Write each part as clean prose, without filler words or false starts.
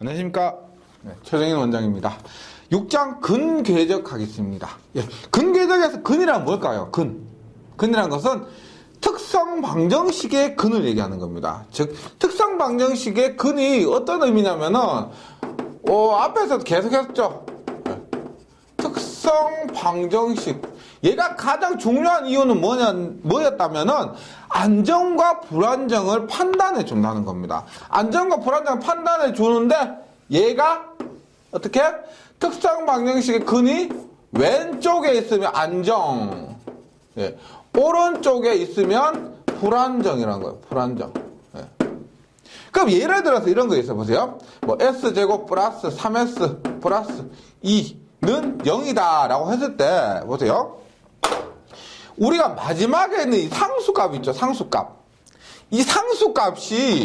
안녕하십니까. 최정인 원장입니다. 6장 근궤적하겠습니다. 근궤적에서 근이란 뭘까요? 근이란 것은 특성 방정식의 근을 얘기하는 겁니다. 즉, 특성 방정식의 근이 어떤 의미냐면은, 앞에서도 계속 했죠. 특성 방정식. 얘가 가장 중요한 이유는 뭐였다면은, 안정과 불안정을 판단해 준다는 겁니다. 안정과 불안정을 판단해 주는데, 얘가 어떻게? 특성 방정식의 근이 왼쪽에 있으면 안정. 오른쪽에 있으면 불안정이라는 거예요. 불안정. 그럼 예를 들어서 이런 거 있어 보세요. S제곱 플러스 3S 플러스 2는 0이다 라고 했을 때 보세요. 우리가 마지막에 있는 이 상수값 있죠. 상수값. 이 상수값이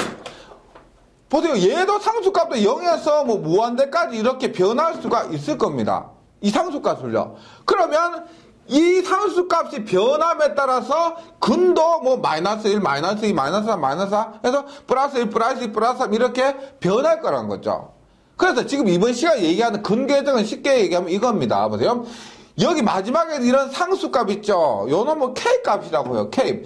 보세요. 얘도 상수값도 0에서 무한대까지 이렇게 변할 수가 있을 겁니다. 이 상수값을요. 그러면 이 상수값이 변함에 따라서 근도 마이너스 1, 마이너스 2, 마이너스 3, 마이너스 4 해서 플러스 1, 플러스 2, 플러스 3 이렇게 변할 거라는 거죠. 그래서 지금 이번 시간에 얘기하는 근궤적은 쉽게 얘기하면 이겁니다. 보세요. 여기 마지막에 이런 상수값 있죠. 요놈은 K값이라고 해요. K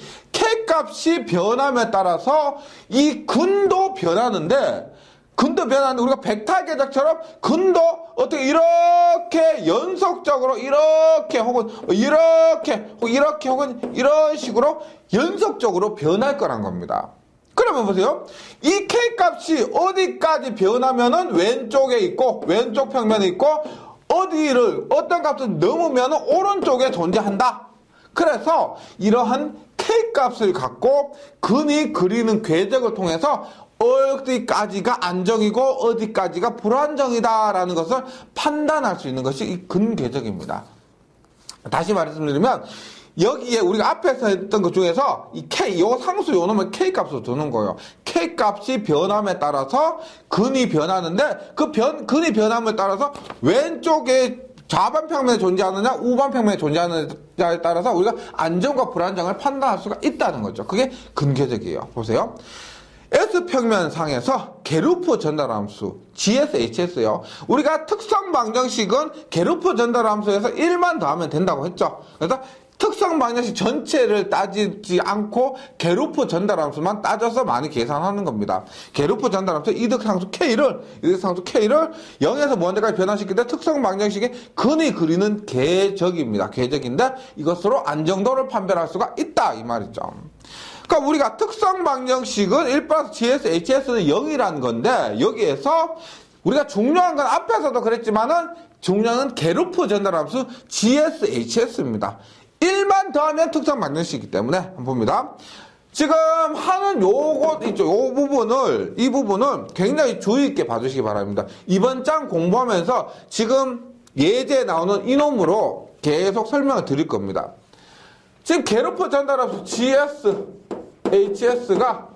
값이 변함에 따라서 이 근도 변하는데 근도 변하는데 우리가 벡터 궤적처럼 근도 어떻게 이렇게 연속적으로 이렇게 혹은 이렇게 혹은 이런 식으로 연속적으로 변할 거란 겁니다. 그러면 보세요. 이 K값이 어디까지 변하면은 왼쪽에 있고 왼쪽 평면에 있고 어떤 값을 넘으면 오른쪽에 존재한다. 그래서 이러한 K값을 갖고 근이 그리는 궤적을 통해서 어디까지가 안정이고 어디까지가 불안정이다라는 것을 판단할 수 있는 것이 이 근궤적입니다. 다시 말씀드리면 여기에 우리가 앞에서 했던 것 중에서 이 K, 요 상수 요 놈을 K값으로 두는 거예요. K값이 변함에 따라서 근이 변하는데 근이 변함에 따라서 왼쪽에 좌반 평면에 존재하느냐 우반 평면에 존재하느냐에 따라서 우리가 안정과 불안정을 판단할 수가 있다는 거죠. 그게 근궤적이에요. 보세요. S평면상에서 게르프 전달함수 GS, HS요. 우리가 특성 방정식은 게르프 전달함수에서 1만 더하면 된다고 했죠. 그래서 특성 방정식 전체를 따지지 않고 게르프 전달함수만 따져서 많이 계산하는 겁니다. 게르프 전달함수 이득상수 K를 0에서 무한대까지 변화시킬 때 특성 방정식의 근이 그리는 궤적입니다. 궤적인데 이것으로 안정도를 판별할 수가 있다 이 말이죠. 그러니까 우리가 특성 방정식은 1 플러스 GS, HS는 0이라는 건데 여기에서 우리가 중요한 건 앞에서도 그랬지만은 중요한 건 게르프 전달함수 GS, HS입니다. 1만 더하면 특성 방정식이기 때문에 한번 봅니다. 지금 하는 요것 있죠. 이 부분을 굉장히 주의 있게 봐주시기 바랍니다. 이번 장 공부하면서 지금 예제에 나오는 이놈으로 계속 설명을 드릴 겁니다. 지금 게르프 전달함수 GS, HS가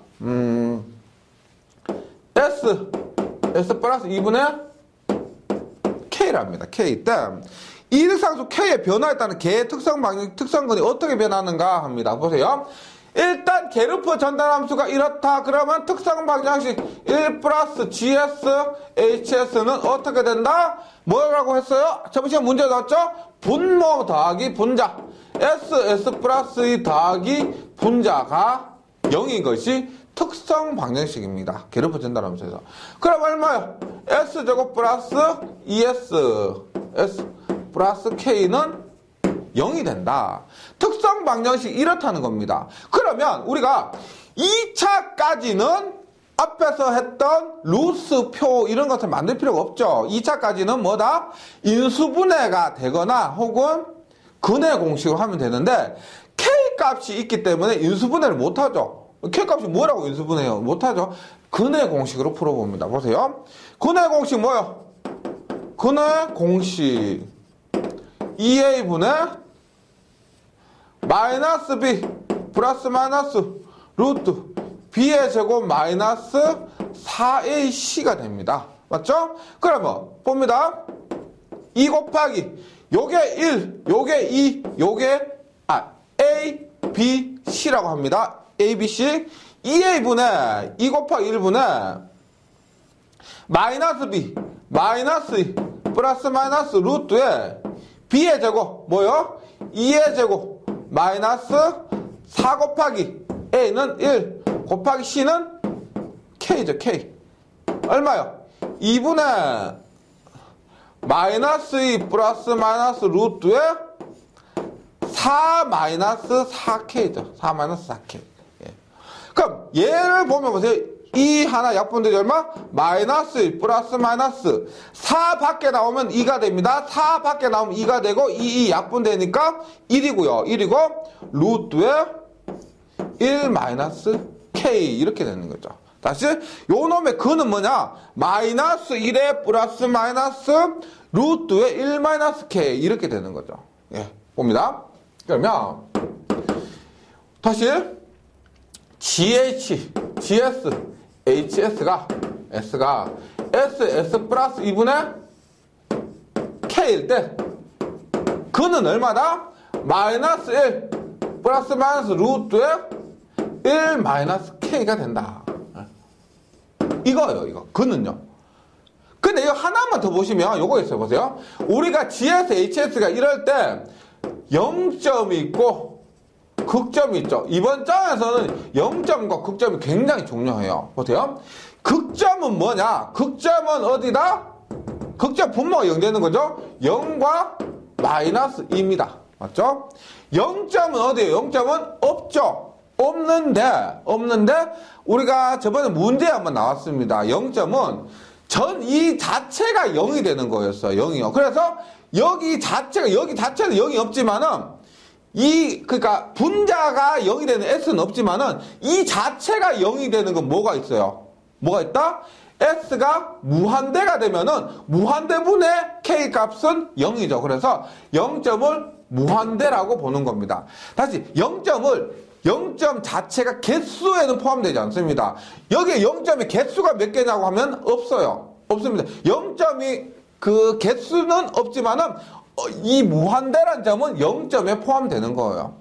S 플러스 2분의 K랍니다. K 때 이득상수 K의 변화에 따른 개의 특성근이 어떻게 변하는가 합니다. 보세요. 일단 게르프 전달함수가 이렇다. 그러면 특성 방정식 1 플러스 GS, HS는 어떻게 된다? 뭐라고 했어요? 저번 시간 문제 나왔죠? 분모 더하기 분자. S 플러스 2 더하기 분자가 0인 것이 특성 방정식입니다. 게르프 전달함수에서. 그럼 얼마요? S제곱 플러스 2S, S 플러스 K는 0이 된다. 특성 방정식이 이렇다는 겁니다. 그러면 우리가 2차까지는 앞에서 했던 루스표 이런 것을 만들 필요가 없죠. 2차까지는 뭐다? 인수분해가 되거나 혹은 근해 공식으로 하면 되는데 K값이 있기 때문에 인수분해를 못하죠. K값이 뭐라고 인수분해요? 못하죠. 근해 공식으로 풀어봅니다. 보세요. 근해 공식 뭐요? 근해 공식 2A분의 마이너스 B 플러스 마이너스 루트 B의 제곱 마이너스 4AC가 됩니다. 맞죠? 그러면 봅니다. 2 곱하기 요게 1, 요게 2, 요게 A, B, C라고 합니다. A, B, C 2A분의 2 곱하기 1분의 마이너스 b, 마이너스 2, 플러스 마이너스 루트에 b의 제곱, 뭐요? 2의 제곱, 마이너스 4 곱하기 a는 1, 곱하기 c는 k죠, k. 얼마요? 2분의 마이너스 2 플러스 마이너스 루트에 4 마이너스 4k죠. 4 마이너스 4k. 예. 그럼 얘를 보면 보세요. 이 하나 약분되지 얼마? 마이너스 1 플러스 마이너스 4 밖에 나오면 2가 됩니다. 4 밖에 나오면 2가 되고 2 약분되니까 1이고요. 1이고 루트에 1 마이너스 k 이렇게 되는 거죠. 다시 요 놈의 근은 뭐냐? 마이너스 1에 플러스 마이너스 루트에 1 마이너스 k 이렇게 되는 거죠. 예, 봅니다. 그러면 다시 GH, GS, HS가 S가 S 플러스 2분의 K일 때 근은 얼마다? 마이너스 1 플러스 마이너스 루트에 1 마이너스 K가 된다. 이거예요, 이거. 근은요. 근데 이거 하나만 더 보시면 요거 있어요. 보세요. 우리가 GS, HS가 이럴 때 0점이 있고 극점이 있죠. 이번 장에서는 0점과 극점이 굉장히 중요해요. 보세요. 극점은 뭐냐? 극점은 어디다? 극점 분모가 0 되는 거죠. 0과 마이너스 2입니다. 맞죠? 0점은 어디예요? 0점은 없죠. 없는데 우리가 저번에 문제 한번 나왔습니다. 0점은 이 자체가 0이 되는 거였어요. 0이요. 그래서 여기 자체는 0이 없지만은 그러니까 분자가 0이 되는 S는 없지만은 이 자체가 0이 되는 건 뭐가 있어요? 뭐가 있다? S가 무한대가 되면은 무한대분의 K 값은 0이죠. 그래서 0점을 무한대라고 보는 겁니다. 다시 0점 자체가 개수에는 포함되지 않습니다. 여기에 0점의 개수가 몇 개냐고 하면 없어요. 없습니다. 0점이 그 개수는 없지만은 이 무한대란 점은 0점에 포함되는 거예요.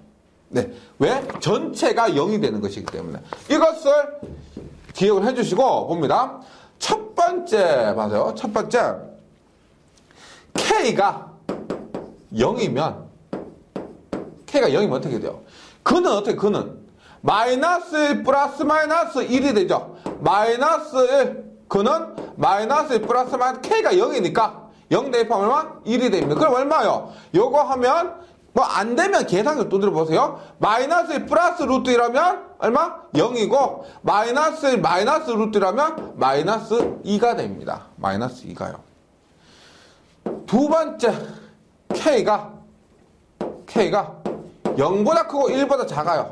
네. 왜? 전체가 0이 되는 것이기 때문에. 이것을 기억을 해주시고 봅니다. 첫 번째 봐세요. 첫 번째 K가 0이면 어떻게 돼요? 근은 어떻게 근은? 마이너스 1 플러스 마이너스 1이 되죠. 마이너스 1 근은 마이너스 1 플러스 마이너스 K가 0이니까 0 대입하면 얼마? 1이 됩니다. 그럼 얼마요? 요거 하면 뭐 안 되면 계산기 두드려 보세요. 마이너스 1 플러스 루트 1하면 얼마? 0이고 마이너스 1 마이너스 루트 1하면 마이너스 2가 됩니다. 마이너스 2가요. 두 번째 K가 0보다 크고 1보다 작아요.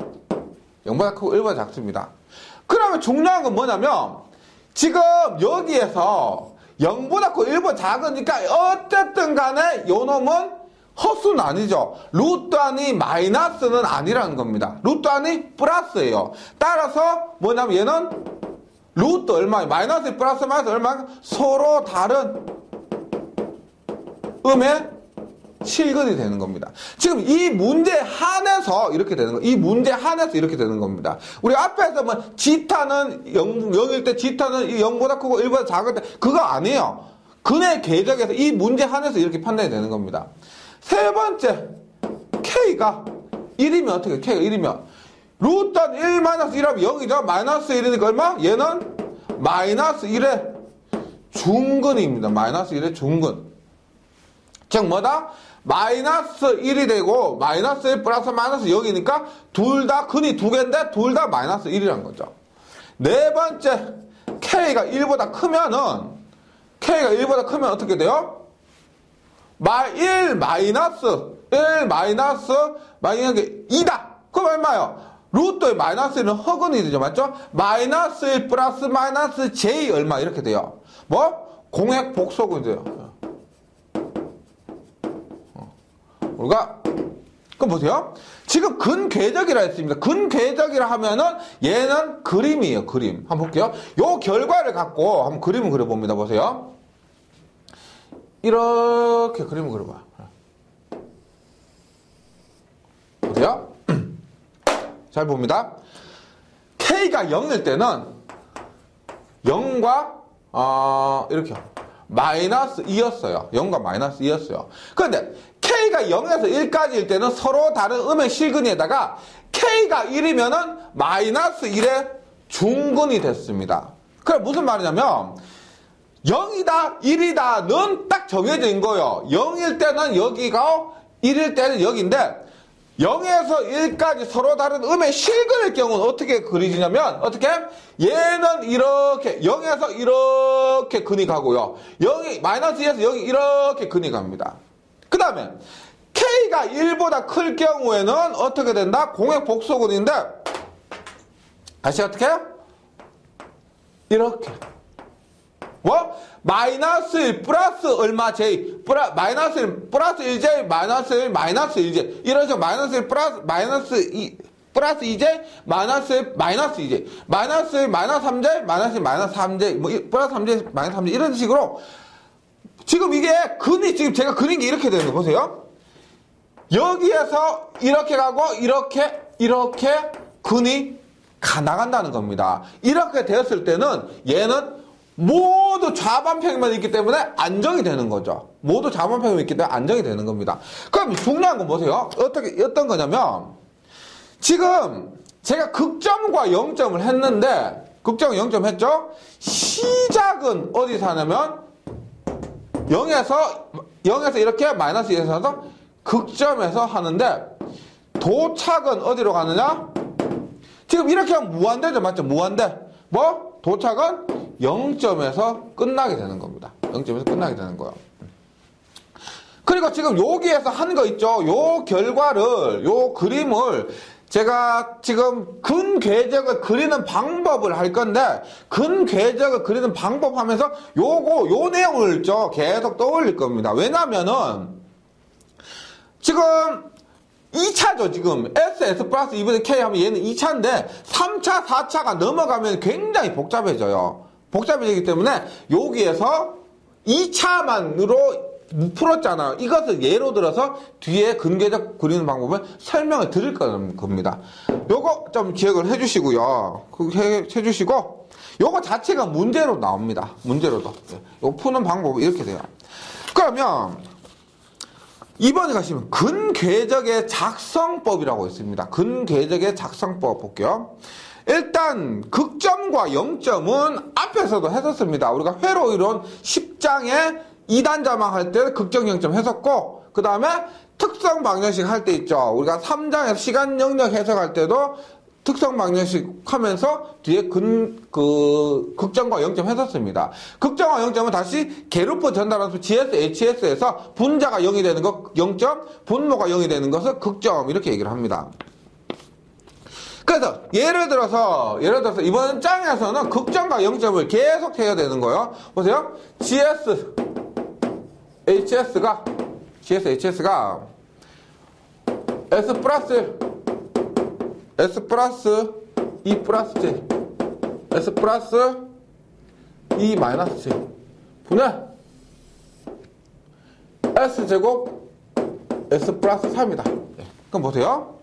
0보다 크고 1보다 작습니다. 그러면 중요한 건 뭐냐면 지금 여기에서 0보다 크고 1보다 작으니까 어쨌든 간에 요 놈은 허수는 아니죠. 루트 안이 마이너스는 아니라는 겁니다. 루트 안이 플러스예요. 따라서 뭐냐면 얘는 루트 얼마예요? 마이너스 플러스 마이너스 얼마? 서로 다른 음의 실근이 되는 겁니다. 지금 이 문제 한해서 이렇게 되는 거예요. 이 문제 한해서 이렇게 되는 겁니다. 우리 앞에서 뭐 지타는 0일 때 지타는 0보다 크고 1보다 작을 때 그거 아니에요. 근의 궤적에서 이 문제 한해서 이렇게 판단이 되는 겁니다. 세 번째 K가 1이면 어떻게 해요? K가 1이면 루트 1 마이너스 1하면 0이죠. 마이너스 1이니까 얼마? 얘는 마이너스 1의 중근입니다. 마이너스 1의 중근. 즉 뭐다? 마이너스 1이 되고 마이너스 1 플러스 마이너스 0이니까 둘 다 근이 두 개인데 둘 다 마이너스 1이라는 거죠. 네 번째 K가 1보다 크면 어떻게 돼요? 1 마이너스 2다. 그럼 얼마요? 루트의 마이너스 1은 허근이 되죠. 맞죠? 마이너스 1 플러스 마이너스 J 얼마 이렇게 돼요. 뭐? 공획 복소근이 돼요. 우리가 그럼 보세요. 지금 근궤적이라 했습니다. 근궤적이라 하면은 얘는 그림이에요. 그림. 한번 볼게요. 요 결과를 갖고 한번 그림을 그려봅니다. 보세요. 이렇게 그림을 그려봐요. 보세요. 잘 봅니다. K가 0일 때는 0과 이렇게 마이너스 2였어요. 0과 마이너스 2였어요. 그런데 K가 0에서 1까지일 때는 서로 다른 음의 실근에다가 K가 1이면은 마이너스 1의 중근이 됐습니다. 그럼 무슨 말이냐면 0이다, 1이다는 딱 정해져 있는 거예요. 0일 때는 여기가 1일 때는 여기인데 0에서 1까지 서로 다른 음의 실근일 경우는 어떻게 그려지냐면 어떻게? 얘는 이렇게 0에서 이렇게 근이 가고요. 0이 마이너스 2에서 여기 이렇게 근이 갑니다. 그 다음에 K가 1보다 클 경우에는 어떻게 된다? 공액 복소근인데 다시 어떻게? 이렇게 뭐? 마이너스 1 플러스 얼마 J 마이너스 1 플러스 1J 마이너스 1 마이너스 1J 이런 식으로 마이너스 1 플러스 마이너스 2 플러스 2J 마이너스 1 마이너스 2J 마이너스 1 마이너스 3J 마이너스 1 마이너스 3J 뭐 플러스 3J 마이너스 3J 이런 식으로 지금 이게 근이 지금 제가 그린 게 이렇게 되는 거 보세요. 여기에서 이렇게 가고 이렇게 근이 나간다는 겁니다. 이렇게 되었을 때는 얘는 모두 좌반평면이 있기 때문에 안정이 되는 거죠. 모두 좌반평면이 있기 때문에 안정이 되는 겁니다. 그럼 중요한 건 뭐세요? 어떤 거냐면 지금 제가 극점과 0점을 했는데 극점 0점 했죠? 시작은 어디서 하냐면 0에서 이렇게 마이너스 1에서 해서 극점에서 하는데 도착은 어디로 가느냐? 지금 이렇게 하면 무한대죠. 맞죠? 무한대. 뭐? 도착은 0점에서 끝나게 되는 겁니다. 0점에서 끝나게 되는 거예요. 그리고 지금 여기에서 한 거 있죠? 요 결과를, 요 그림을 제가 지금 근궤적을 그리는 방법을 할 건데 근궤적을 그리는 방법 하면서 요 내용을 있죠? 계속 떠올릴 겁니다. 왜냐면은 지금 2차죠, 지금. S 플러스 2분의 K 하면 얘는 2차인데, 3차, 4차가 넘어가면 굉장히 복잡해져요. 복잡해지기 때문에, 여기에서 2차만으로 풀었잖아요. 이것을 예로 들어서 뒤에 근궤적 그리는 방법을 설명을 드릴 겁니다. 요거 좀 기억을 해주시고요. 해주시고, 요거 자체가 문제로 나옵니다. 문제로도. 요 푸는 방법이 이렇게 돼요. 그러면, 2번에 가시면 근궤적의 작성법이라고 있습니다. 근궤적의 작성법 볼게요. 일단 극점과 0점은 앞에서도 했었습니다. 우리가 회로 이론 10장에 2단 자막 할 때 극점 0점 했었고 그 다음에 특성 방정식 할 때 있죠. 우리가 3장에서 시간 영역 해석할 때도 특성 방정식 하면서 뒤에 극점과 0점 했었습니다. 극점과 0점은 다시 게르프 전달함수 GS, HS에서 분자가 0이 되는 것 0점, 분모가 0이 되는 것을 극점 이렇게 얘기를 합니다. 그래서 예를 들어서 이번 장에서는 극점과 0점을 계속 해야 되는 거예요. 보세요. GS, HS가 S 플러스 E 플러스 J S 플러스 E 마이너스 J 분의 S제곱 S 플러스 3이다. 그럼 보세요.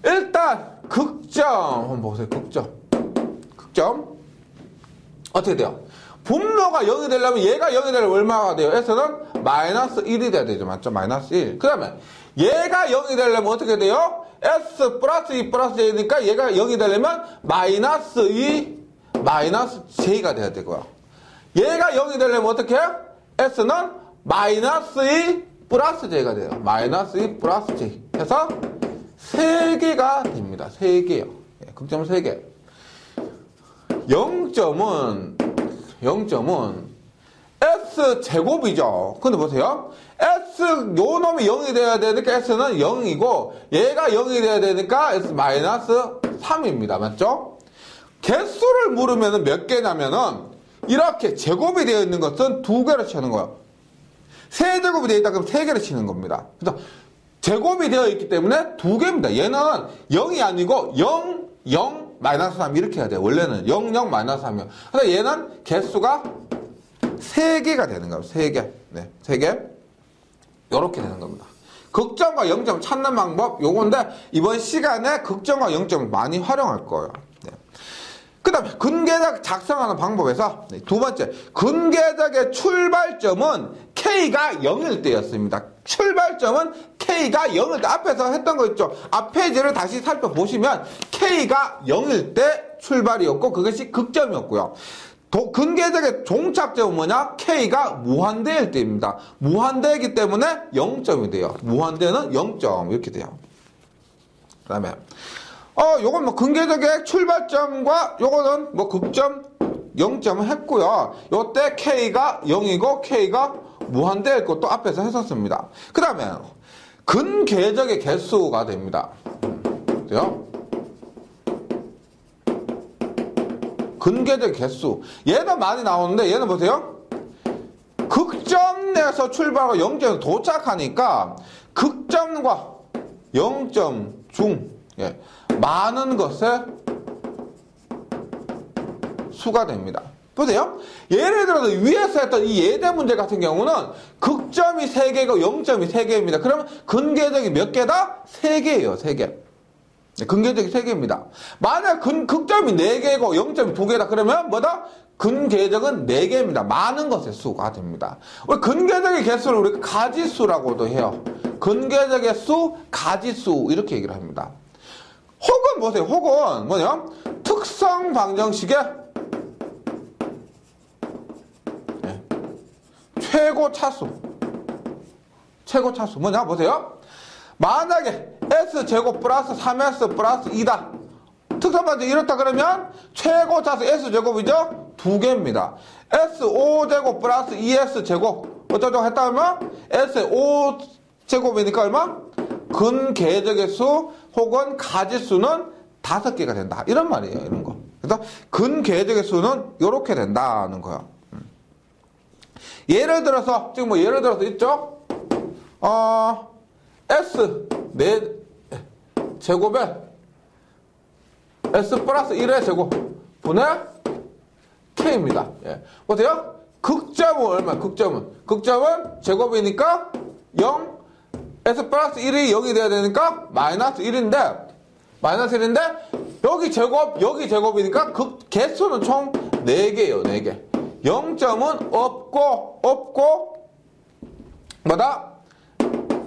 일단 극점 한번 보세요. 극점 어떻게 돼요? 분모가 0이 되려면 얘가 0이 되려면 얼마가 돼요? S는 마이너스 1이 돼야 되죠. 맞죠? 마이너스 1. 그 다음에 얘가 0이 되려면 어떻게 돼요? S 플러스 2 플러스 J니까 얘가 0이 되려면 마이너스 2 마이너스 J가 돼야 되고요. 얘가 0이 되려면 어떻게 해요? S는 마이너스 2 플러스 J가 돼요. 마이너스 2 플러스 J 해서 3개가 됩니다. 3개요. 극점은 3개. 0점은 S제곱이죠. 근데 보세요. S, 요 놈이 0이 돼야 되니까 S는 0이고, 얘가 0이 돼야 되니까 S 마이너스 3입니다. 맞죠? 개수를 물으면 몇 개냐면은, 이렇게 제곱이 되어 있는 것은 2개로 치는 거예요. 세제곱이 되어 있다 그러면 3개로 치는 겁니다. 그래서 제곱이 되어 있기 때문에 2개입니다. 얘는 0이 아니고 0, 0, 마이너스 3 이렇게 해야 돼요. 원래는 0, 0, 마이너스 3이요. 그래서 얘는 개수가 3개가 되는 거예요. 3개. 네, 3개. 요렇게 되는 겁니다. 극점과 0점 찾는 방법 요건데 이번 시간에 극점과 0점 많이 활용할 거예요. 네. 그 다음에 근계적 작성하는 방법에서 두 번째, 근계적의 출발점은 K가 0일 때였습니다. 출발점은 K가 0일 때, 앞에서 했던 거 있죠. 앞 페이지를 다시 살펴보시면 K가 0일 때 출발이었고 그것이 극점이었고요. 근계적의 종착점은 뭐냐? K가 무한대일 때입니다. 무한대이기 때문에 0점이 돼요. 무한대는 0점 이렇게 돼요. 그 다음에 요건 뭐 근계적의 출발점과 요거는 뭐 극점 0점을 했고요. 요때 K가 0이고 K가 무한대일 것도 앞에서 했었습니다. 그 다음에 근계적의 개수가 됩니다. 그죠? 근계적 개수. 얘도 많이 나오는데 얘는 보세요. 극점 내에서 출발하고 0점에 도착하니까 극점과 0점 중 많은 것의 수가 됩니다. 보세요. 예를 들어서 위에서 했던 이 예제 문제 같은 경우는 극점이 3개고 0점이 3개입니다. 그러면 근계적이 몇 개다? 3개예요. 3개. 근계적이 3개입니다. 만약 극점이 4개고 0점이 2개다. 그러면 뭐다? 근계적은 4개입니다. 많은 것의 수가 됩니다. 우리 근계적의 개수를 우리가 가지수라고도 해요. 근계적의 수, 가지수 이렇게 얘기를 합니다. 혹은 보세요. 혹은 뭐냐? 특성 방정식의 최고 차수. 최고 차수 뭐냐? 보세요. 만약에 S제곱 플러스 3S 플러스 2다. 특성반증 이렇다 그러면 최고 차수 S제곱이죠? 2개입니다. S5제곱 플러스 2S제곱 어쩌고 했다 하면 S5제곱이니까 얼마? 근계적의 수 혹은 가지수는 5개가 된다. 이런 말이에요. 이런 거. 그래서 근계적의 수는 이렇게 된다는 거예요. 예를 들어서 지금 뭐 예를 들어서 있죠? S 4제곱에 S 플러스 1의 제곱 분의 K입니다. 예. 보세요. 극점은 얼마? 극점은 제곱이니까 0, S 플러스 1이 0이 돼야 되니까 마이너스 1인데 여기 제곱이니까 개수는 총 4개예요. 4개. 0점은 없고 뭐다?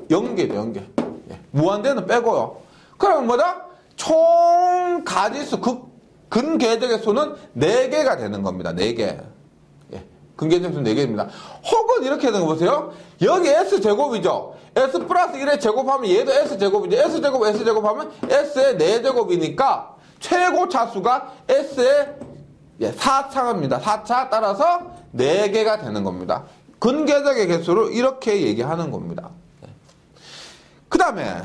0개죠. 0개. 예. 무한대는 빼고요. 그러면 뭐다? 총 가지수 근계적의 수는 4개가 되는 겁니다. 4개. 예. 근계적 수는 4개입니다. 혹은 이렇게 되는 거 보세요. 여기 S제곱이죠. S 플러스 1의 제곱하면 얘도 S제곱이죠. S제곱 하면 S의 4제곱이니까 최고 차수가 S의 4차입니다. 4차 따라서 4개가 되는 겁니다. 근계적의 개수를 이렇게 얘기하는 겁니다. 그 다음에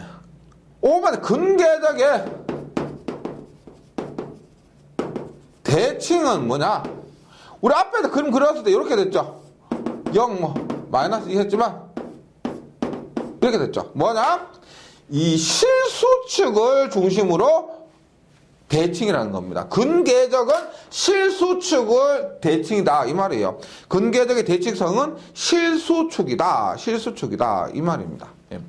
5번에 근계적의 대칭은 뭐냐? 우리 앞에서 그림 그렸을 때 이렇게 됐죠. 0 마이너스 2 했지만 이렇게 됐죠. 뭐냐? 이 실수축을 중심으로 대칭이라는 겁니다. 근계적은 실수축을 대칭이다 이 말이에요. 근계적의 대칭성은 실수축이다 이 말입니다. 예.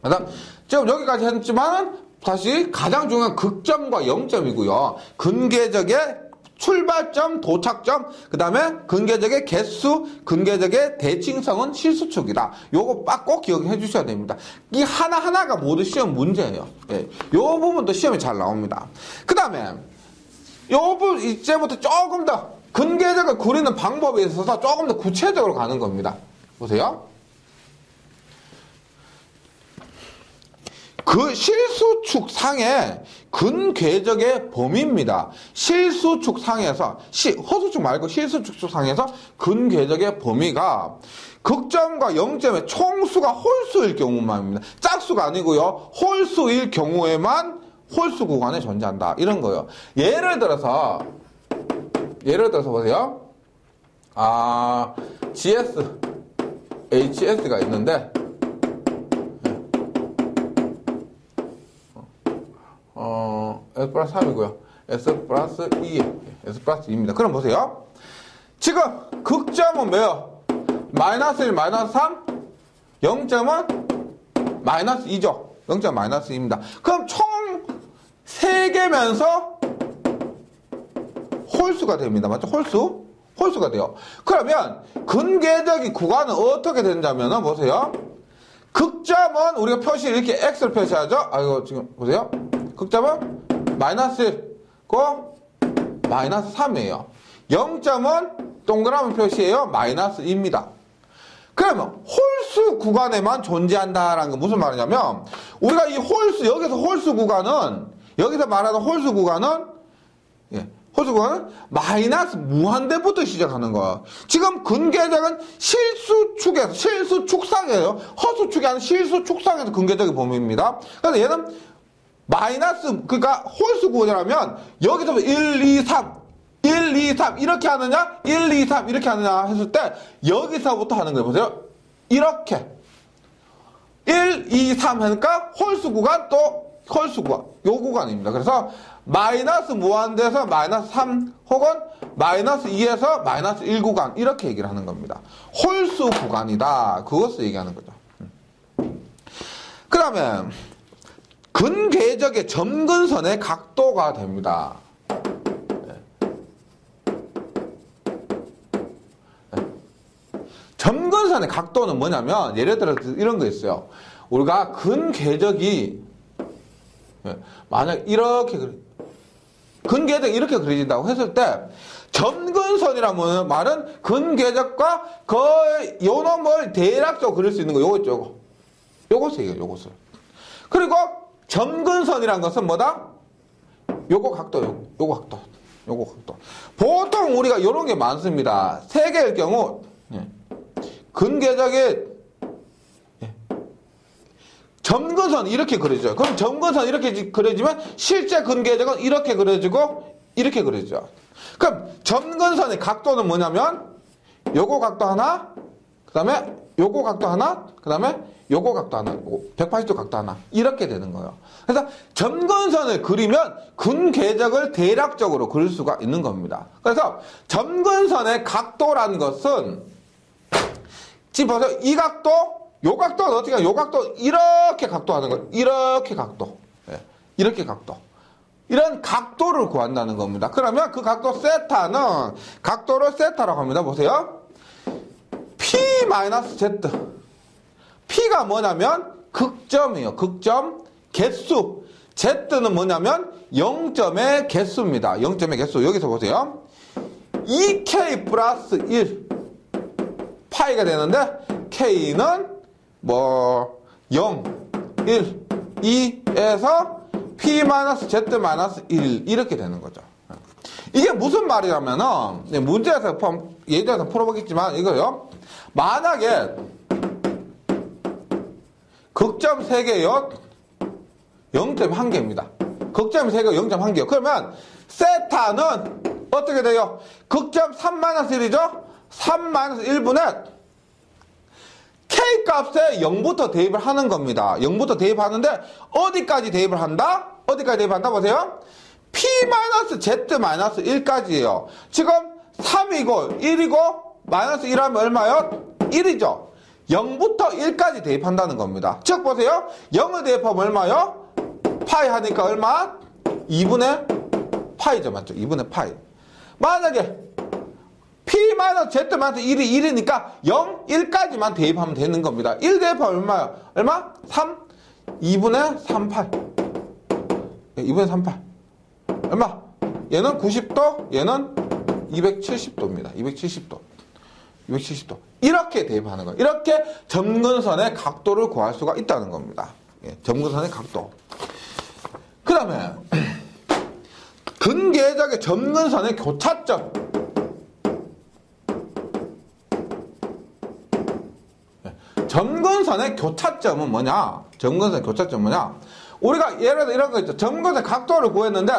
그다음 지금 여기까지 했지만은 다시 가장 중요한 극점과 0점이고요. 근계적의 출발점, 도착점, 그 다음에 근계적의 개수, 근계적의 대칭성은 실수축이다. 요거 꼭 기억해 주셔야 됩니다. 이 하나하나가 모두 시험 문제예요. 예. 요 부분도 시험에 잘 나옵니다. 그 다음에 요 부분 이제부터 조금 더 근계적을 그리는 방법에 있어서 조금 더 구체적으로 가는 겁니다. 보세요. 그 실수축 상의 근계적의 범위입니다. 실수축 상에서 허수축 말고 실수축 상에서 근계적의 범위가 극점과 0점의 총수가 홀수일 경우만입니다. 짝수가 아니고요. 홀수일 경우에만 홀수 구간에 존재한다. 이런 거예요. 예를 들어서 보세요. GS, HS가 있는데 S 플러스 3이고요. S 플러스 2, S 플러스 2입니다. 그럼 보세요. 지금 극점은 뭐예요? 마이너스 1, 마이너스 3, 0점은 마이너스 2죠. 0점 마이너스 2입니다. 그럼 총 3개면서 홀수가 됩니다. 맞죠? 홀수가 돼요. 그러면 근궤적의 구간은 어떻게 된다면은 보세요. 극점은 우리가 표시 이렇게 X를 표시하죠? 이거 지금 보세요. 극점은 마이너스 1, 마이너스 3이에요. 0점은 동그라미 표시예요. 마이너스 2입니다. 그러면 홀수 구간에만 존재한다라는 건 무슨 말이냐면 우리가 이 홀수, 여기서 홀수 구간은 여기서 말하는 홀수 구간은 마이너스 무한대부터 시작하는 거야. 지금 근궤적은 실수 축상이에요. 허수축이 아닌 실수 축상에서 근궤적의 범위입니다. 그래서 얘는 마이너스, 그러니까 홀수 구간이라면 여기서부터 1, 2, 3 이렇게 하느냐 1, 2, 3 이렇게 하느냐 했을 때 여기서부터 하는 거예요. 보세요. 이렇게 1, 2, 3 하니까 홀수 구간 또 홀수 구간 요 구간입니다. 그래서 마이너스 무한대에서 마이너스 3 혹은 마이너스 2에서 마이너스 1 구간 이렇게 얘기를 하는 겁니다. 홀수 구간이다. 그것을 얘기하는 거죠. 그 다음에 근궤적의 점근선의 각도가 됩니다. 점근선의 각도는 뭐냐면 예를 들어서 이런 거 있어요. 우리가 근궤적이 만약 이렇게 근궤적이 이렇게 그려진다고 했을 때 점근선이라는 말은 근궤적과 거의 요 놈을 대략적으로 그릴 수 있는 거 요거 있죠. 요것을 얘기해요. 요것을. 그리고 점근선이라는 것은 뭐다? 요거 각도. 보통 우리가 요런 게 많습니다. 세 개일 경우 근궤적의 점근선 이렇게 그려져요. 그럼 점근선 이렇게 그려지면 실제 근궤적은 이렇게 그려지고 이렇게 그려져요. 그럼 점근선의 각도는 뭐냐면 요거 각도 하나, 그 다음에 요거 각도 하나, 그 다음에 요거 각도 하나, 180도 각도 하나 이렇게 되는 거예요. 그래서 점근선을 그리면 근궤적을 대략적으로 그릴 수가 있는 겁니다. 그래서 점근선의 각도라는 것은 지금 보세요. 이 각도, 요 각도는 어떻게 해요? 요 각도 이렇게 각도하는 거예요. 이렇게 각도. 이렇게 각도. 이런 각도를 구한다는 겁니다. 그러면 그 각도 세타는 각도를 세타라고 합니다. 보세요. P-Z. P가 뭐냐면 극점이에요. 극점 개수. Z는 뭐냐면 0점의 개수입니다. 0점의 개수. 여기서 보세요. 2K 플러스 1 파이가 되는데 K는 0, 1, 2에서 P-Z-1 이렇게 되는 거죠. 이게 무슨 말이냐면은 문제에서 예전에서 풀어보겠지만 이거요. 만약에 극점 3개요. 0.1개입니다. 극점 3개 0.1개요. 그러면 세타는 어떻게 돼요? 극점 3-1이죠? 3-1분의 K 값에 0부터 대입을 하는 겁니다. 0부터 대입하는데 어디까지 대입을 한다? 어디까지 대입한다? 보세요. P-Z-1까지예요. 지금 3이고 1이고 마이너스 1하면 얼마요? 1이죠. 0부터 1까지 대입한다는 겁니다. 즉 보세요. 0을 대입하면 얼마요? 파이 하니까 얼마? 2분의 파이죠. 맞죠? 2분의 파이. 만약에 P-Z-1이 1이니까 0, 1까지만 대입하면 되는 겁니다. 1 대입하면 얼마요? 얼마? 3? 2분의 38. 2분의 38. 얼마? 얘는 90도, 얘는 270도입니다. 270도. 270도. 이렇게 대입하는 거예요. 이렇게 점근선의 각도를 구할 수가 있다는 겁니다. 점근선의 각도. 그 다음에 근궤적의 점근선의 교차점. 점근선의 교차점은 뭐냐? 점근선의 교차점은 뭐냐? 우리가 예를 들어 이런 거 있죠. 점근선의 각도를 구했는데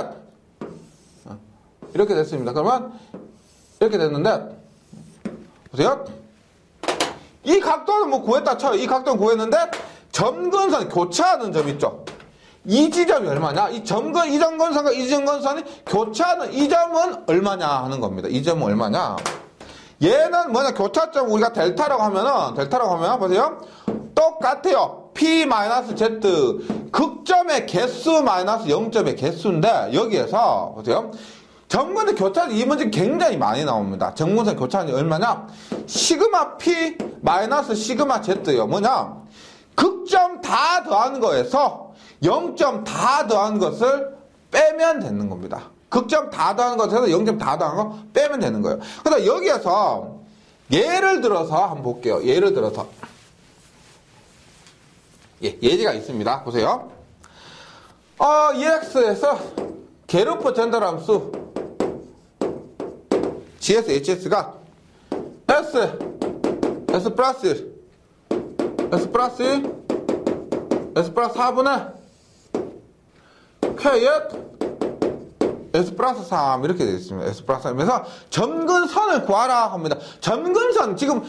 이렇게 됐습니다. 그러면 이렇게 됐는데 보세요. 이 각도는 뭐 구했다 쳐요. 이 각도는 구했는데 점근선 교차하는 점 있죠. 이 지점이 얼마냐? 이 점근선과 이 점근선이 교차하는 이 점은 얼마냐 하는 겁니다. 이 점은 얼마냐? 얘는 뭐냐? 교차점 우리가 델타라고 하면 보세요. 똑같아요. P-Z 극점의 개수 마이너스 0점의 개수인데 여기에서 보세요. 점근선 교차점 이 문제 굉장히 많이 나옵니다. 점근선 교차점이 얼마냐? 시그마 P 마이너스 시그마 Z요. 뭐냐? 극점 다 더한 거에서 0점 다 더한 것을 빼면 되는 겁니다. 극점 다 더한 것에서 0점 다 더한 거 빼면 되는 거예요. 그래서 여기에서 예를 들어서 한번 볼게요. 예를 들어서 예제가 있습니다. 보세요. EX에서 게르프 전달함수 GS, HS가 S 플러스 4분의 K의 S 플러스 3 이렇게 되어 있습니다. S 플러스 3에서 점근선을 구하라 합니다. 점근선 지금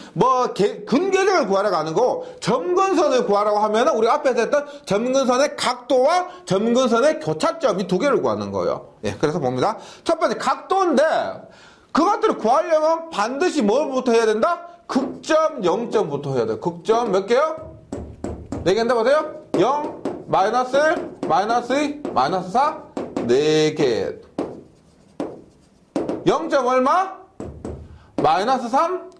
근궤적을 구하라고 하는 거고 점근선을 구하라고 하면은 우리 앞에서 했던 점근선의 각도와 점근선의 교차점 이 두 개를 구하는 거예요. 예, 그래서 봅니다. 첫 번째 각도인데 그것들을 구하려면 반드시 뭘부터 해야 된다? 극점 0점부터 해야 돼요. 극점 몇 개요? 4개인데 보세요. 0, 마이너스 1, 마이너스 2, 마이너스 4, 4개. 0점 얼마? 마이너스 3?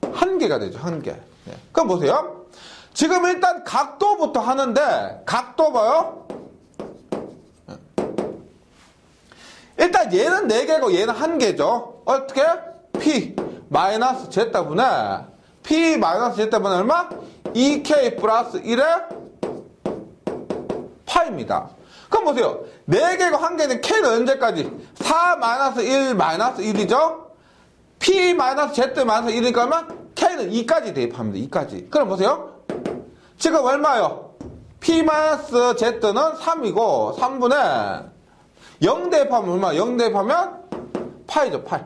1개가 되죠. 1개. 네. 그럼 보세요. 지금 일단 각도부터 하는데 각도 봐요. 일단 얘는 4개고 얘는 1개죠. 어떻게? P 마이너스 Z분의 P 마이너스 Z분의 얼마? 2K 플러스 1의 파입니다. 그럼 보세요. 4개고 1개는 K는 언제까지? 4 마이너스 1 마이너스 1이죠? P 마이너스 Z 마이너스 1이니까 얼마? K는 2까지 대입합니다. 2까지. 그럼 보세요. 지금 얼마요? P 마이너스 Z는 3이고 3분의 0 대입하면 얼마? 0 대입하면 파이죠. 파이.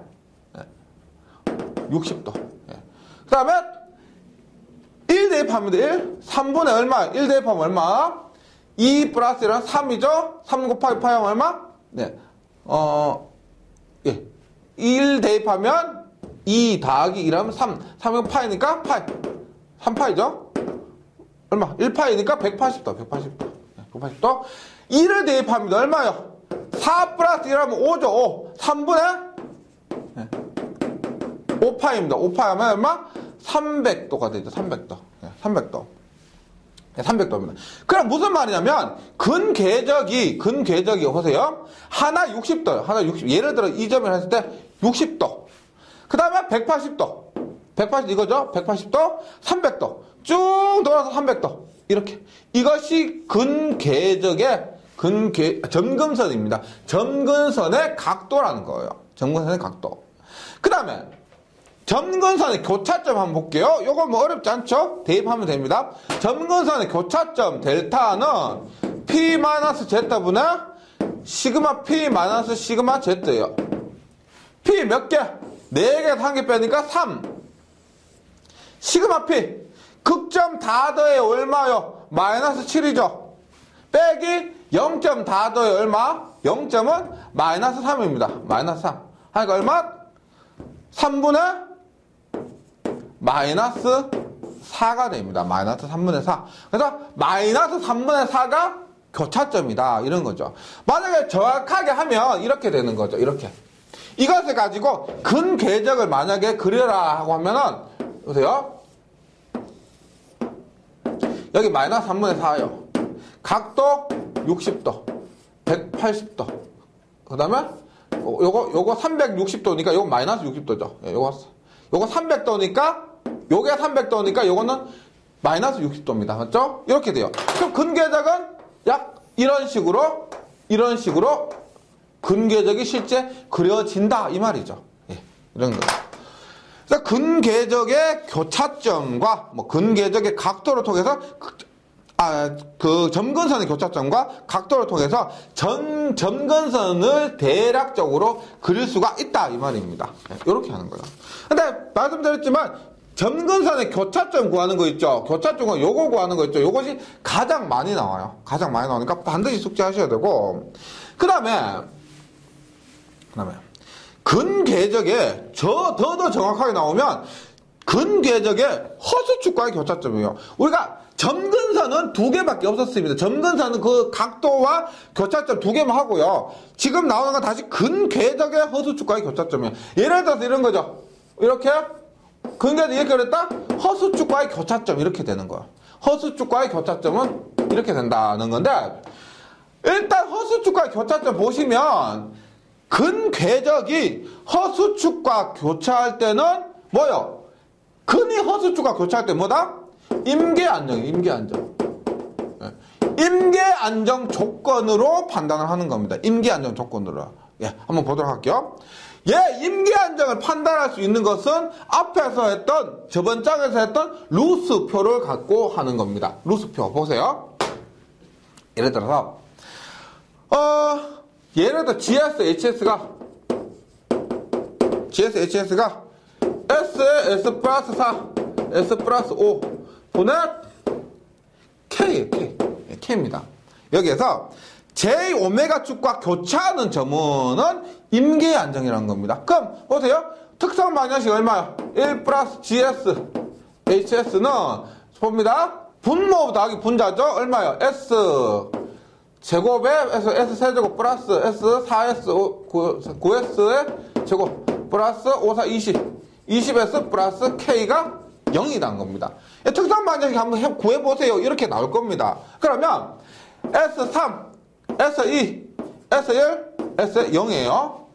60도. 그 다음에 1 대입하면 1. 3분의 얼마? 1 대입하면 얼마? 2 플러스 1은 3이죠? 3 곱하기 파이 하면 얼마? 네. 1 대입하면 2 더하기 1하면 3. 3이면 파이니까 파이. 3파이죠? 얼마? 1파이니까 180도. 180도. 180도. 2를 대입합니다. 얼마요? 4 플러스 1하면 5죠. 5. 3분의 5파입니다. 5파 하면 얼마? 300도가 되죠. 300도. 300도. 300도입니다. 그럼 무슨 말이냐면 근궤적이 보세요. 하나 60도요. 하나 60. 예를 들어 이 점을 했을 때 60도. 그 다음에 180도. 180 이거죠. 180도, 300도. 쭉 돌아서 300도. 이렇게. 이것이 근궤적의 점근선입니다. 점근선의 각도라는 거예요. 점근선의 각도. 그 다음에 점근선의 교차점 한번 볼게요. 요거 뭐 어렵지 않죠? 대입하면 됩니다. 점근선의 교차점 델타는 P-Z분의 시그마 P-시그마 Z예요. P 몇 개? 4개에서 1개 빼니까 3. 시그마 P 극점 다 더해 얼마요? 마이너스 7이죠. 빼기 0점 다 더해 얼마? 0점은 마이너스 3입니다. 마이너스 3. 하니까 얼마? 3분의 마이너스 4가 됩니다. 마이너스 3분의 4. 그래서 마이너스 3분의 4가 교차점이다. 이런 거죠. 만약에 정확하게 하면 이렇게 되는 거죠. 이렇게. 이것을 가지고 근궤적을 만약에 그려라 하고 하면은, 보세요. 여기 마이너스 3분의 4요. 각도 60도. 180도. 그 다음에, 요거 360도니까 요거 마이너스 60도죠. 예, 요거 300도니까 요게 300도니까 요거는 마이너스 60도입니다. 맞죠? 이렇게 돼요. 그럼 근궤적은 약 이런 식으로 근궤적이 실제 그려진다 이 말이죠. 예, 이런 거. 그래서 근궤적의 교차점과 근궤적의 각도를 통해서 그 점근선의 교차점과 각도를 통해서 점근선을 대략적으로 그릴 수가 있다 이 말입니다. 이렇게 하는 거예요. 근데 말씀드렸지만 점근선의 교차점 구하는 거 있죠. 교차점은 요거 구하는 거 있죠. 요것이 가장 많이 나와요. 가장 많이 나오니까 반드시 숙지하셔야 되고, 그 다음에 근궤적에 더 정확하게 나오면 근궤적의 허수축과의 교차점이에요. 우리가 점근선은 2개밖에 없었습니다. 점근선은 그 각도와 교차점 2개만 하고요. 지금 나오는 건 다시 근궤적의 허수축과의 교차점이에요. 예를 들어서 이런 거죠. 이렇게 근궤적 이렇게 그랬다? 허수축과의 교차점 이렇게 되는 거예요. 허수축과의 교차점은 이렇게 된다는 건데, 일단 허수축과의 교차점 보시면 근궤적이 허수축과 교차할 때는 뭐요? 근이 허수축과 교차할 때 뭐다? 임계안정이에요. 임계안정. 임계안정 조건으로 판단을 하는 겁니다. 임계안정 조건으로. 예, 한번 보도록 할게요. 예, 임계안정을 판단할 수 있는 것은 앞에서 했던, 저번 장에서 했던 루스표를 갖고 하는 겁니다. 루스표 보세요. 예를 들어서 예를 들어 GS-HS가 S에 S 플러스 4, S 플러스 5 분의 K입니다. 여기에서 J 오메가 축과 교차하는 점은 임계안정이라는 겁니다. 그럼 보세요. 특성 방정식 얼마요? 1 플러스 GS HS는 봅니다. 분모 더하기 분자죠? 얼마요? S 제곱에 S 세제곱 플러스 S 4S 9S의 제곱 플러스 5, 4, 20S 플러스 K가 0이라는 겁니다. 특성 방정식 한번 구해보세요. 이렇게 나올 겁니다. 그러면 S3, S2, S1, S0이에요.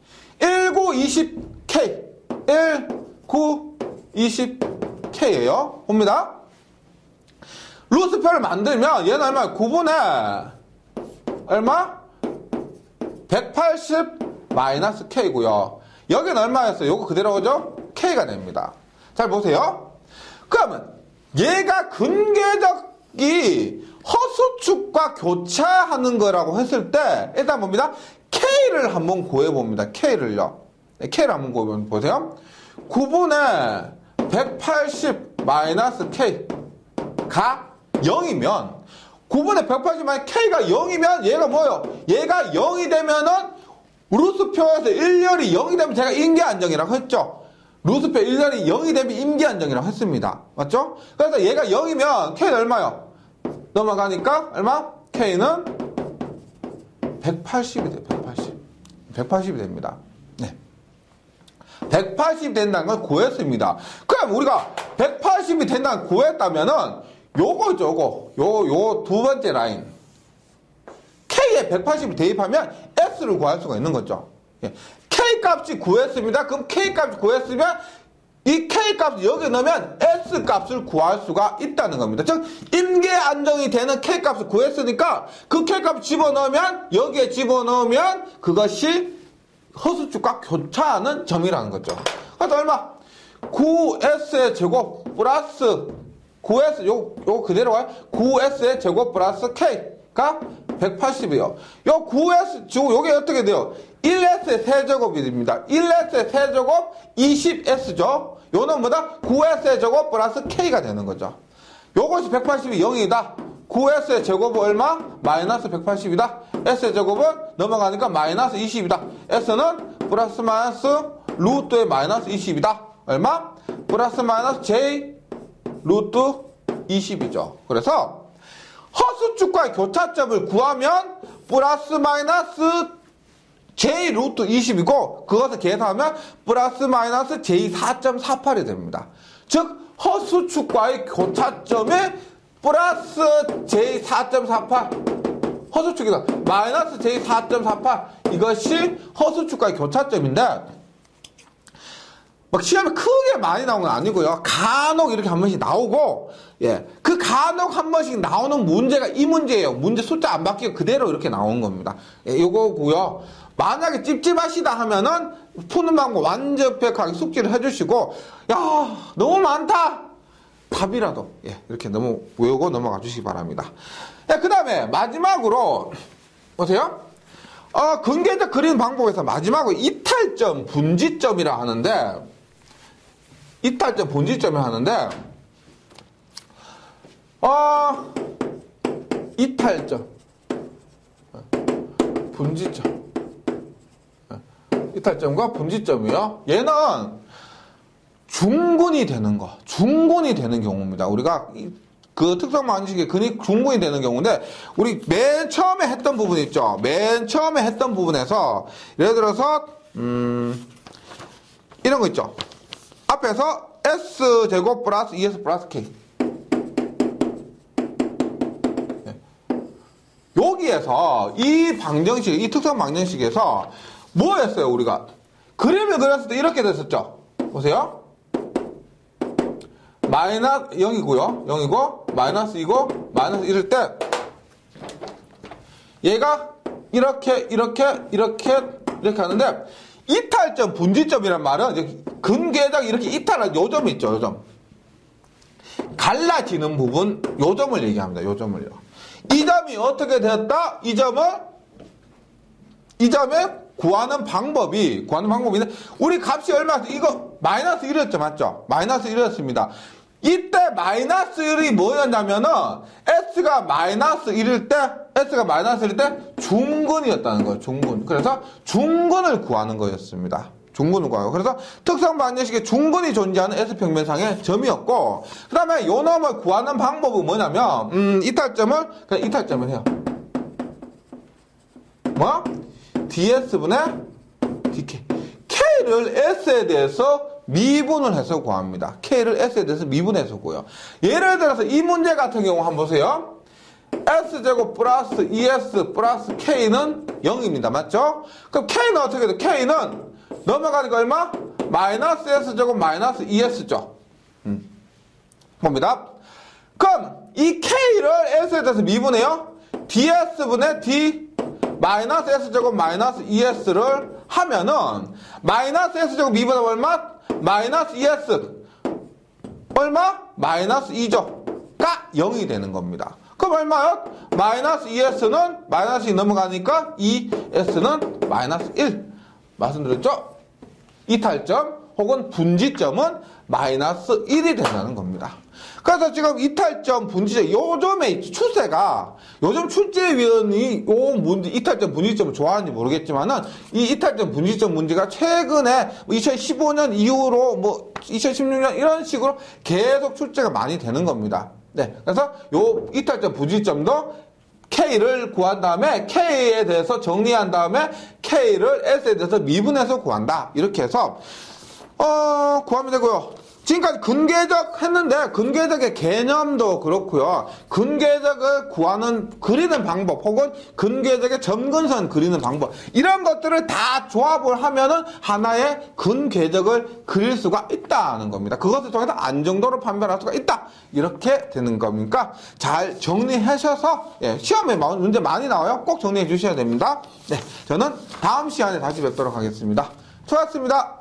19, 20K 1, 9, 20K예요. 봅니다. 루스표를 만들면 얘는 얼마야? 9분의 얼마? 180 마이너스 K고요. 여기는 얼마였어요? 요거 그대로 오죠? K가 됩니다. 잘 보세요. 그러면 얘가 근궤적이 허수축과 교차하는 거라고 했을 때 일단 봅니다. K를 한번 구해봅니다. K를요. K를 한번 구해보세요. 9분의 180 마이너스 K가 0이면 9분의 180 마이너스 K가 0이면 얘가 뭐예요? 얘가 0이 되면은 루스표에서 1열이 0이 되면 제가 임계안정이라고 했죠. 루스표 1열이 0이 되면 임계안정이라고 했습니다. 맞죠? 그래서 얘가 0이면 K는 얼마요? 넘어가니까 얼마? K는 180이 돼요. 180이 됩니다. 네. 180이 된다는 걸 구했습니다. 그럼 우리가 180이 된다는 걸 구했다면은 요거죠, 요 두 번째 라인. K에 180을 대입하면 S를 구할 수가 있는 거죠. 예. K 값이 구했습니다. 그럼 K 값이 구했으면 이 K 값을 여기 넣으면 S 값을 구할 수가 있다는 겁니다. 즉 임계 안정이 되는 K 값을 구했으니까 그 K 값을 집어넣으면 여기에 집어넣으면 그것이 허수축과 교차하는 점이라는 거죠. 그래서 얼마? 9S의 제곱 플러스 9S 요 그대로 와요. 9S의 제곱 플러스 K가 180이요. 요 9S 지금 요게 어떻게 돼요? 1S의 세제곱이 됩니다. 1S의 세제곱 20S죠. 요는 뭐다? 9S의 제곱 플러스 K가 되는 거죠. 요것이 180이 0이다. 9S의 제곱은 얼마? 마이너스 180이다. S의 제곱은 넘어가니까 마이너스 20이다. S는 플러스 마이너스 루트의 마이너스 20이다. 얼마? 플러스 마이너스 J 루트 20이죠. 그래서 허수축과의 교차점을 구하면 플러스 마이너스 J 루트 20이고 그것을 계산하면 플러스 마이너스 J 4.48이 됩니다. 즉 허수축과의 교차점에 플러스 J 4.48 허수축이다. 마이너스 J 4.48 이것이 허수축과의 교차점인데 막 시험에 크게 많이 나오는 건 아니고요. 간혹 이렇게 한 번씩 나오고, 예. 그 간혹 한 번씩 나오는 문제가 이 문제예요. 문제 숫자 안 바뀌고 그대로 이렇게 나오는 겁니다. 예, 요거고요. 만약에 찝찝하시다 하면은 푸는 방법 완벽하게 숙지를 해주시고, 야, 너무 많다! 답이라도, 예, 이렇게 너무 외우고 넘어가 주시기 바랍니다. 예, 그 다음에 마지막으로, 보세요. 근궤적 그리는 방법에서 마지막으로 이탈점, 분지점이라 하는데, 이탈점, 분지점을 하는데, 이탈점, 분지점, 이탈점과 분지점이요. 얘는 중근이 되는 거, 중근이 되는 경우입니다. 우리가 그 특성 방정식의 근이 중근이 되는 경우인데, 우리 맨 처음에 했던 부분 있죠? 맨 처음에 했던 부분에서, 예를 들어서, 이런 거 있죠? 앞에서 S제곱 플러스 2S 플러스 K. 여기에서 이 방정식, 이 특성 방정식에서 뭐 했어요, 우리가? 그림을 그렸을 때 이렇게 됐었죠? 보세요. 마이너스 0이고요. 0이고, 마이너스 2고, 마이너스 1일 때, 얘가 이렇게 하는데, 이탈점, 분지점이란 말은, 이제 근계적 이렇게 이탈한 요 점이 있죠, 요 점. 갈라지는 부분, 요 점을 얘기합니다, 요 점을요. 이 점이 어떻게 되었다? 이 점에 구하는 방법인데, 우리 값이 얼마였어? 이거 마이너스 1이었죠, 맞죠? 마이너스 1이었습니다. 이때 마이너스 1이 뭐였냐면은, S가 마이너스 1일 때 중근이었다는 거예요, 중근. 그래서 중근을 구하는 거였습니다. 중근을 구하고. 그래서 특성 방정식에 중근이 존재하는 S평면상의 점이었고, 그 다음에 요 놈을 구하는 방법은 뭐냐면, 이탈점을 해요. 뭐? ds분의 dk. k를 s에 대해서 미분을 해서 구합니다. k를 s에 대해서 미분해서 구해요. 예를 들어서 이 문제 같은 경우 한번 보세요. s제곱 플러스 2s 플러스 k는 0입니다. 맞죠? 그럼 k는 어떻게 돼요? k는 넘어가니까 얼마? 마이너스 s제곱 마이너스 2s죠. 봅니다. 그럼 이 k를 s에 대해서 미분해요. ds분의 d 마이너스 s제곱 마이너스 2s를 하면은 마이너스 s제곱 미분하면 얼마? 마이너스 2s 얼마? 마이너스 2죠. 가 0이 되는 겁니다. 그럼 얼마요? 마이너스 2s는 마이너스 2 넘어가니까 2s는 마이너스 1 말씀드렸죠? 이탈점 혹은 분지점은 마이너스 1이 된다는 겁니다. 그래서 지금 이탈점, 분지점, 요점의 추세가, 요즘 출제위원이 이탈점, 분지점을 좋아하는지 모르겠지만은, 이 이탈점, 분지점 문제가 최근에 2015년 이후로 2016년 이런 식으로 계속 출제가 많이 되는 겁니다. 네. 그래서 요 이탈점, 분지점도 K를 구한 다음에 K에 대해서 정리한 다음에 K를 S에 대해서 미분해서 구한다. 이렇게 해서, 구하면 되고요. 지금까지 근계적 했는데 근계적의 개념도 그렇고요. 근계적을 그리는 방법 혹은 근계적의 점근선 그리는 방법 이런 것들을 다 조합을 하면은 하나의 근계적을 그릴 수가 있다는 겁니다. 그것을 통해서 안정도를 판별할 수가 있다. 이렇게 되는 겁니까? 잘 정리하셔서 시험에 문제 많이 나와요. 꼭 정리해 주셔야 됩니다. 네, 저는 다음 시간에 다시 뵙도록 하겠습니다. 수고하셨습니다.